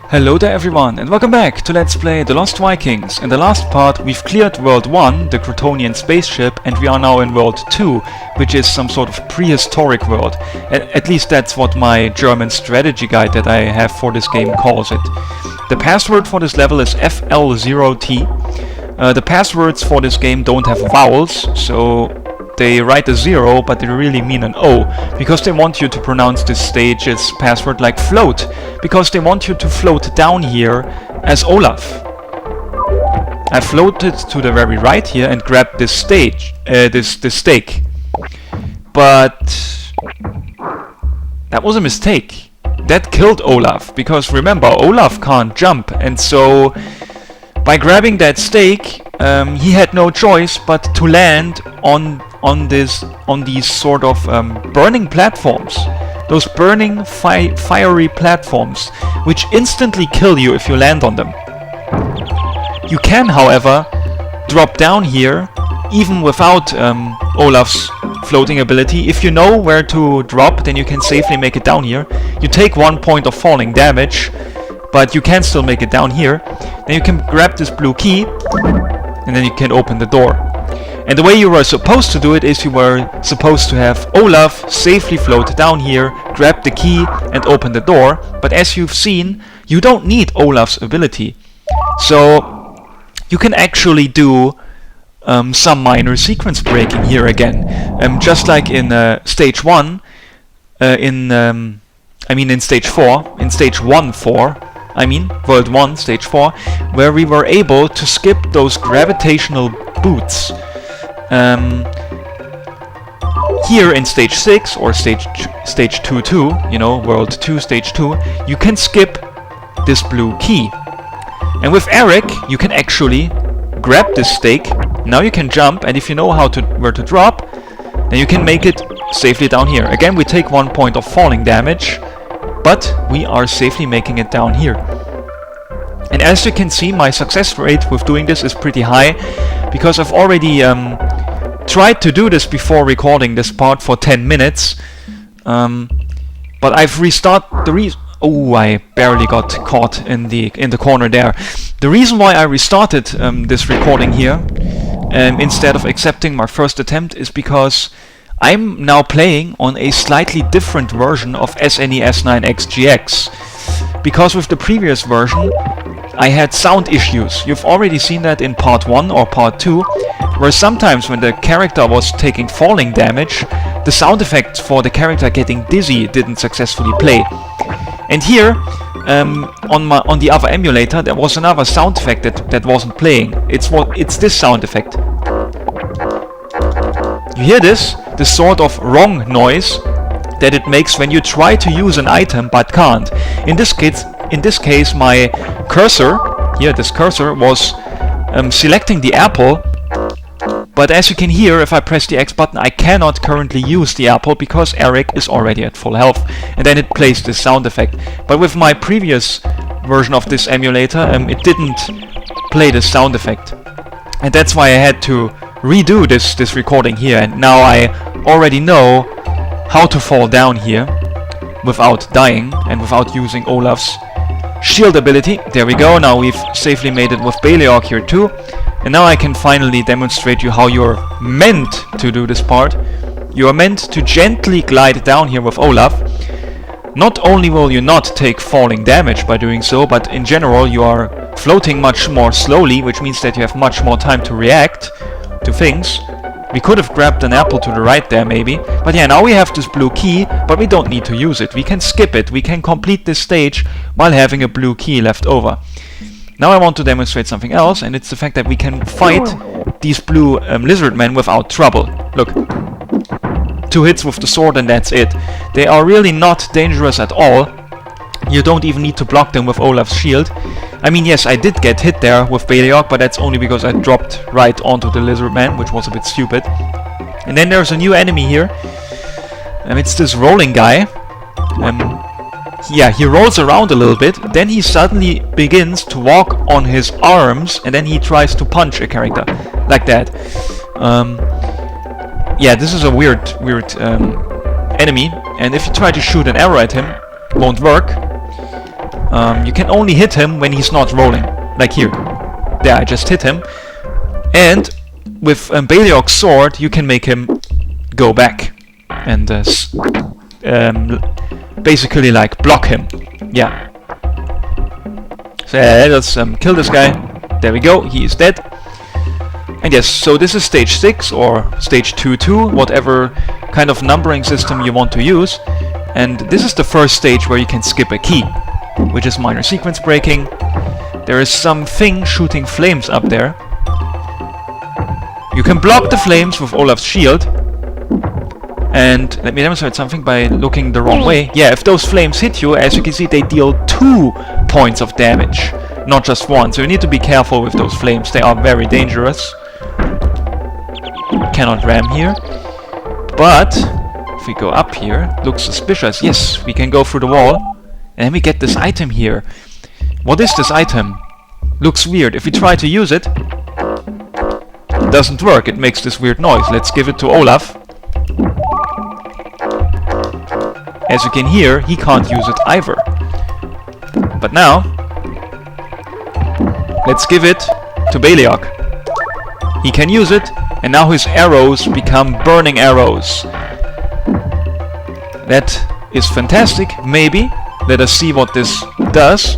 Hello there everyone, and welcome back to Let's Play The Lost Vikings. In the last part we've cleared World 1, the Crotonian spaceship, and we are now in World 2, which is some sort of prehistoric world. At least that's what my German strategy guide that I have for this game calls it. The password for this level is FL0T. The passwords for this game don't have vowels, so they write a 0, but they really mean an O, because they want you to pronounce this stage's password like float, because they want you to float down here as Olaf. I floated to the very right here and grabbed this stage, this stake. But that was a mistake. That killed Olaf, because remember, Olaf can't jump, and so by grabbing that stake, he had no choice but to land on these sort of burning platforms. Those burning fiery platforms, which instantly kill you if you land on them. You can, however, drop down here even without Olaf's floating ability. If you know where to drop, then you can safely make it down here. You take 1 point of falling damage, but you can still make it down here. Then you can grab this blue key, and then you can open the door. And the way you were supposed to do it is you were supposed to have Olaf safely float down here, grab the key and open the door. But as you've seen, you don't need Olaf's ability. So you can actually do some minor sequence breaking here again. Just like in stage 1, in stage 4, in stage 1-4, World 1, stage 4, where we were able to skip those gravitational boots. Here in stage 6 or stage 2-2, you know, World 2, stage 2, you can skip this blue key. And with Eric, you can actually grab this stake. Now you can jump, and if you know where to drop, then you can make it safely down here. Again, we take 1 point of falling damage, but we are safely making it down here. And as you can see, my success rate with doing this is pretty high, because I've already tried to do this before recording this part for 10 minutes, but I've restarted the oh, I barely got caught in the corner there. The reason why I restarted this recording here instead of accepting my first attempt is because I'm now playing on a slightly different version of SNES 9X GX. Because with the previous version I had sound issues. You've already seen that in part 1 or part 2, where sometimes when the character was taking falling damage, the sound effects for the character getting dizzy didn't successfully play. And here, on the other emulator, there was another sound effect that wasn't playing. It's this sound effect. You hear this sort of wrong noise that it makes when you try to use an item but can't. In this case, my cursor here, this cursor was selecting the apple, but as you can hear, if I press the X button, I cannot currently use the apple because Eric is already at full health, and then it plays this sound effect. But with my previous version of this emulator, it didn't play this sound effect, and that's why I had to redo this recording here. And now I already know how to fall down here without dying and without using Olaf's shield ability. There we go. Now we've safely made it with Baleog here too. And now I can finally demonstrate you how you're meant to do this part. You are meant to gently glide down here with Olaf. Not only will you not take falling damage by doing so, but in general you are floating much more slowly, which means that you have much more time to react to things. We could have grabbed an apple to the right there maybe, but yeah, now we have this blue key, but we don't need to use it. We can skip it. We can complete this stage while having a blue key left over. Now I want to demonstrate something else, and it's the fact that we can fight these blue lizard men without trouble. Look. 2 hits with the sword and that's it. They are really not dangerous at all. You don't even need to block them with Olaf's shield. I mean, yes, I did get hit there with Baleog, but that's only because I dropped right onto the lizard man, which was a bit stupid. And then there's a new enemy here. It's this rolling guy. Yeah, he rolls around a little bit, then he suddenly begins to walk on his arms, and then he tries to punch a character, like that. Yeah, this is a weird enemy, and if you try to shoot an arrow at him, it won't work. You can only hit him when he's not rolling. Like here. There, I just hit him. And with Beliok's sword, you can make him go back. And basically like block him. Yeah. So let's kill this guy. There we go, he is dead. And yes, so this is stage 6 or stage 2-2, whatever kind of numbering system you want to use. And this is the first stage where you can skip a key, which is minor sequence breaking. There is something shooting flames up there. You can block the flames with Olaf's shield. And let me demonstrate something by looking the wrong way. Yeah, if those flames hit you, as you can see, they deal 2 points of damage, not just 1. So you need to be careful with those flames. They are very dangerous. Cannot ram here. But if we go up here, looks suspicious. Yes, we can go through the wall. And then we get this item here. What is this item? Looks weird. If we try to use it, it doesn't work. It makes this weird noise. Let's give it to Olaf. As you can hear, he can't use it either. But now, let's give it to Beliok. He can use it, and now his arrows become burning arrows. That is fantastic, maybe. Let us see what this does.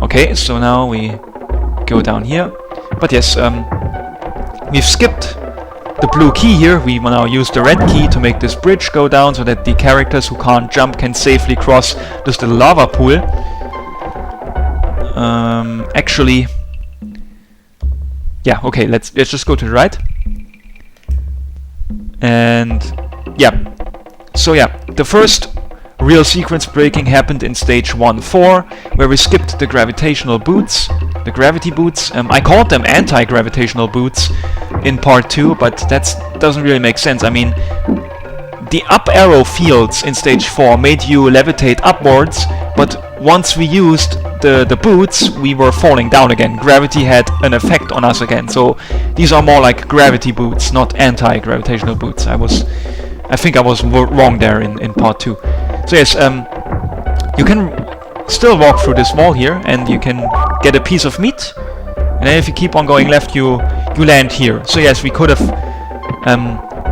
Okay, so now we go down here. But yes, we've skipped the blue key here. We will now use the red key to make this bridge go down so that the characters who can't jump can safely cross this little lava pool. Actually, yeah, okay, let's just go to the right. And yeah, so yeah, the first real sequence breaking happened in stage 1-4, where we skipped the gravitational boots, the gravity boots. I called them anti-gravitational boots in part 2, but that doesn't really make sense. I mean, the up arrow fields in stage 4 made you levitate upwards, but once we used the boots, we were falling down again. Gravity had an effect on us again. So these are more like gravity boots, not anti-gravitational boots. I think I was wrong there in part 2. So yes, you can still walk through this wall here, and you can get a piece of meat. And then if you keep on going left, you land here. So yes, we could have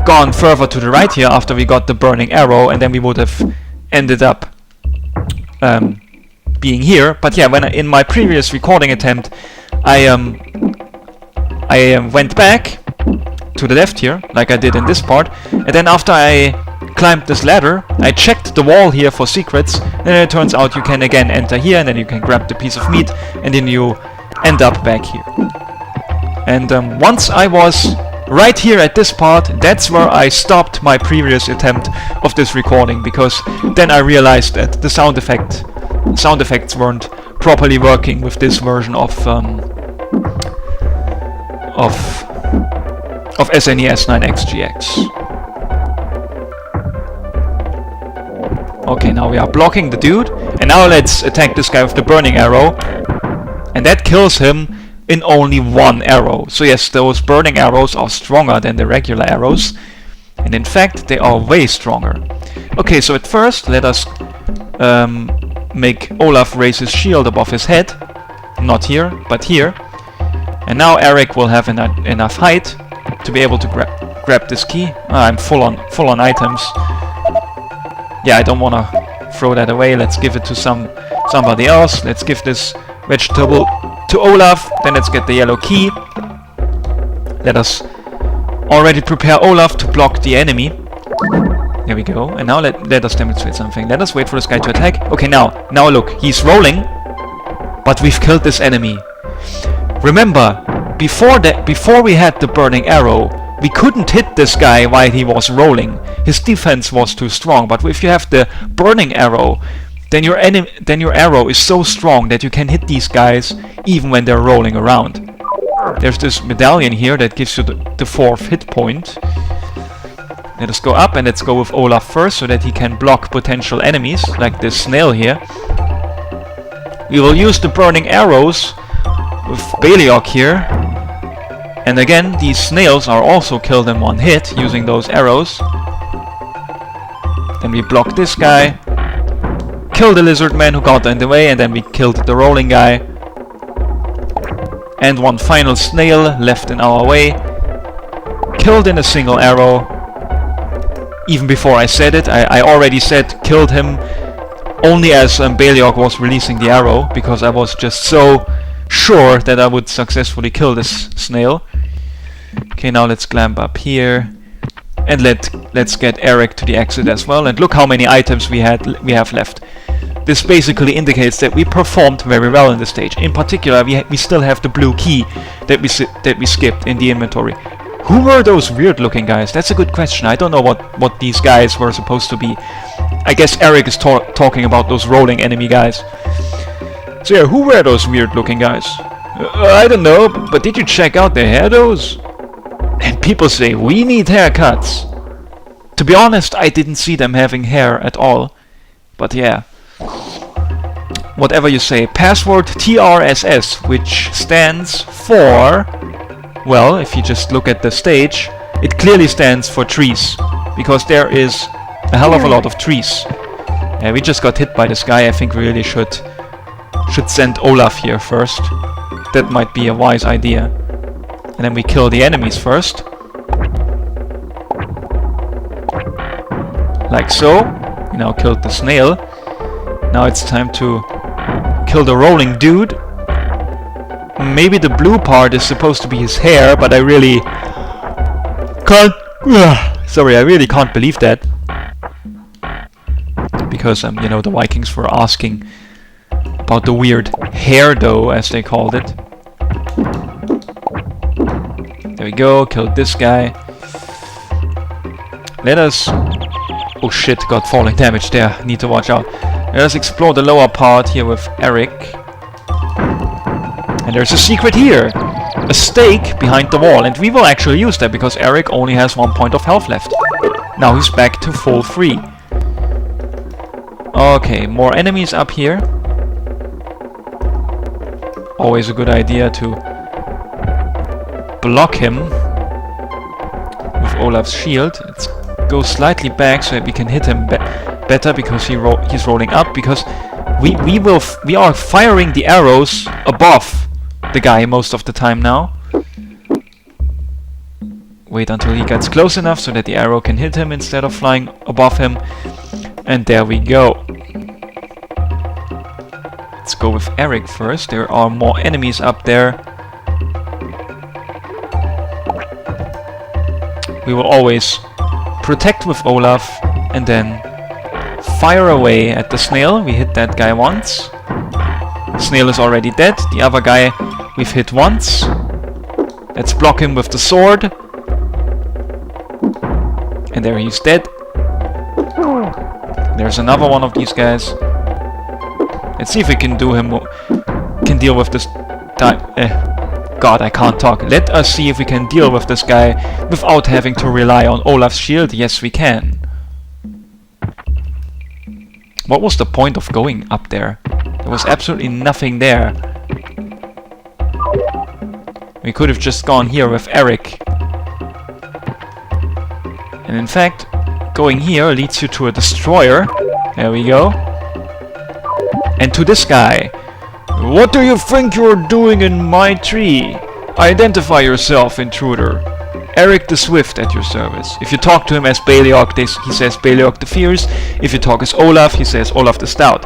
gone further to the right here after we got the burning arrow, and then we would have ended up being here. But yeah, when in my previous recording attempt, I went back to the left here, like I did in this part, and then after I climbed this ladder, I checked the wall here for secrets, and then it turns out you can again enter here, and then you can grab the piece of meat, and then you end up back here. And once I was right here at this part, that's where I stopped my previous attempt of this recording, because then I realized that the sound effects weren't properly working with this version of SNES 9X-GX. Okay, now we are blocking the dude, and now let's attack this guy with the burning arrow, and that kills him in only 1 arrow. So yes, those burning arrows are stronger than the regular arrows, and in fact they are way stronger. Okay, so at first let us make Olaf raise his shield above his head, not here, but here, and now Eric will have enough height to be able to grab this key. I'm full on items. Yeah, I don't want to throw that away. Let's give it to somebody else. Let's give this vegetable to Olaf. Then let's get the yellow key. Let us already prepare Olaf to block the enemy. There we go. And now let us demonstrate something. Let us wait for this guy to attack. Okay, now look, he's rolling, but we've killed this enemy. Remember, before we had the burning arrow, we couldn't hit this guy while he was rolling. His defense was too strong. But if you have the burning arrow, then your arrow is so strong that you can hit these guys even when they're rolling around. There's this medallion here that gives you the 4th hit point. Let us go up, and let's go with Olaf first so that he can block potential enemies, like this snail here. We will use the burning arrows with Beliok here. And again, these snails are also killed in 1 hit using those arrows. Then we block this guy. kill the lizard man who got in the way, and then we killed the rolling guy. And one final snail left in our way. Killed in a single arrow. Even before I said it, I already said killed him only as Beliok was releasing the arrow, because I was just so sure that I would successfully kill this snail. Okay, now let's climb up here. And let's get Eric to the exit as well. And look how many items we have left. This basically indicates that we performed very well in this stage. In particular, we still have the blue key that we skipped in the inventory. Who were those weird-looking guys? That's a good question. I don't know what these guys were supposed to be. I guess Eric is talking about those rolling enemy guys. So yeah, who were those weird-looking guys? I don't know, but did you check out their hairdos? And people say, we need haircuts. To be honest, I didn't see them having hair at all. But yeah. Whatever you say. Password TRSS, which stands for... Well, if you just look at the stage, it clearly stands for trees. Because there is a hell of a lot of trees. Yeah, we just got hit by this guy. I think we really should send Olaf here first. That might be a wise idea. And then we kill the enemies first. Like so. We now killed the snail. Now it's time to kill the rolling dude. Maybe the blue part is supposed to be his hair, but I really can't... Sorry, I really can't believe that. Because, you know, the Vikings were asking about the weird hairdo, as they called it. There we go, killed this guy. Let us... Oh shit, got falling damage there, need to watch out. Let us explore the lower part here with Eric. And there's a secret here! A stake behind the wall, and we will actually use that because Eric only has 1 point of health left. Now he's back to full 3. Okay, more enemies up here. Always a good idea to block him with Olaf's shield. Let's go slightly back so that we can hit him better because he's rolling up. Because we are firing the arrows above the guy most of the time now. Wait until he gets close enough so that the arrow can hit him instead of flying above him. And there we go. Let's go with Eric first. There are more enemies up there. We will always protect with Olaf and then fire away at the snail. We hit that guy once. Snail is already dead. The other guy we've hit once. Let's block him with the sword. And there he's dead. There's another one of these guys. Let's see if we can deal with this God, I can't talk. Let us see if we can deal with this guy without having to rely on Olaf's shield. Yes, we can. What was the point of going up there? There was absolutely nothing there. We could have just gone here with Eric. And in fact, going here leads you to a destroyer. There we go. And to this guy. What do you think you're doing in my tree? Identify yourself, intruder. Eric the Swift at your service. If you talk to him as Beliok, he says Beliok the Fierce. If you talk as Olaf, he says Olaf the Stout.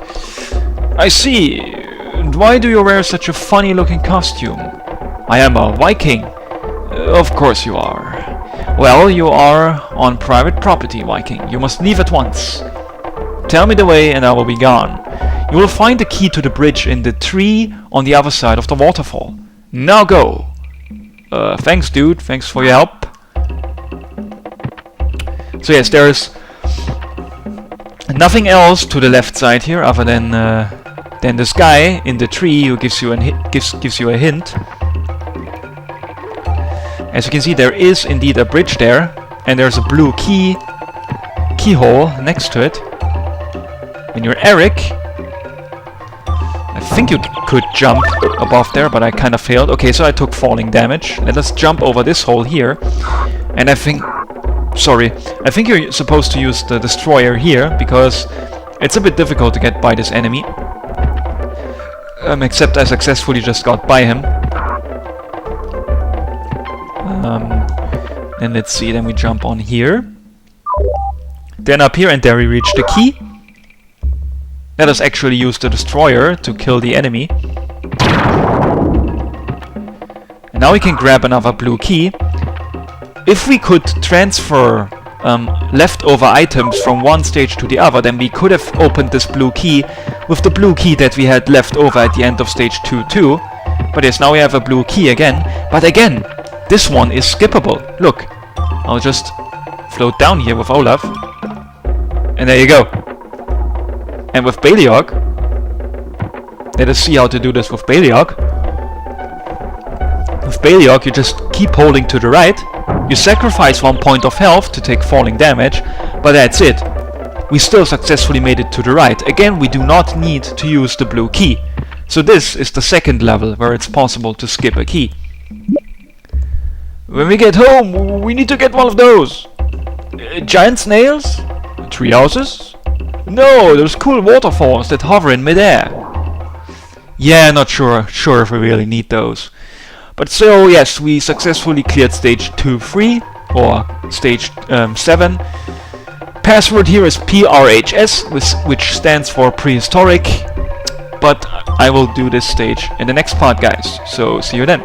I see. And why do you wear such a funny looking costume? I am a Viking. Of course you are. Well, you are on private property, Viking. You must leave at once. Tell me the way and I will be gone. You will find the key to the bridge in the tree on the other side of the waterfall. Now go! Thanks dude, thanks for your help. So yes, there's nothing else to the left side here other than this guy in the tree who gives you a hint. As you can see, there is indeed a bridge there, and there's a blue keyhole next to it. When you're Eric, I think you could jump above there, but I kind of failed. Okay, so I took falling damage. Let us jump over this hole here. And I think you're supposed to use the destroyer here, because It's a bit difficult to get by this enemy. Except I successfully just got by him. And let's see, then we jump on here. Then up here, and there we reach the key. Let us actually use the destroyer to kill the enemy. And now we can grab another blue key. If we could transfer leftover items from one stage to the other, then we could have opened this blue key with the blue key that we had left over at the end of stage 2 too. But yes, now we have a blue key again. But again, this one is skippable. Look, I'll just float down here with Olaf. And there you go. And with Beliog, let us see how to do this with Beliog. With Beliog, you just keep holding to the right. You sacrifice 1 point of health to take falling damage, but that's it. We still successfully made it to the right. Again, we do not need to use the blue key. So this is the second level where it's possible to skip a key. When we get home, we need to get one of those. Giant snails? Tree houses? No, those cool waterfalls that hover in midair. Yeah, not sure if we really need those. But so, yes, we successfully cleared stage 2-3, or stage 7. Password here is PRHS, which stands for prehistoric. But I will do this stage in the next part, guys. So, see you then.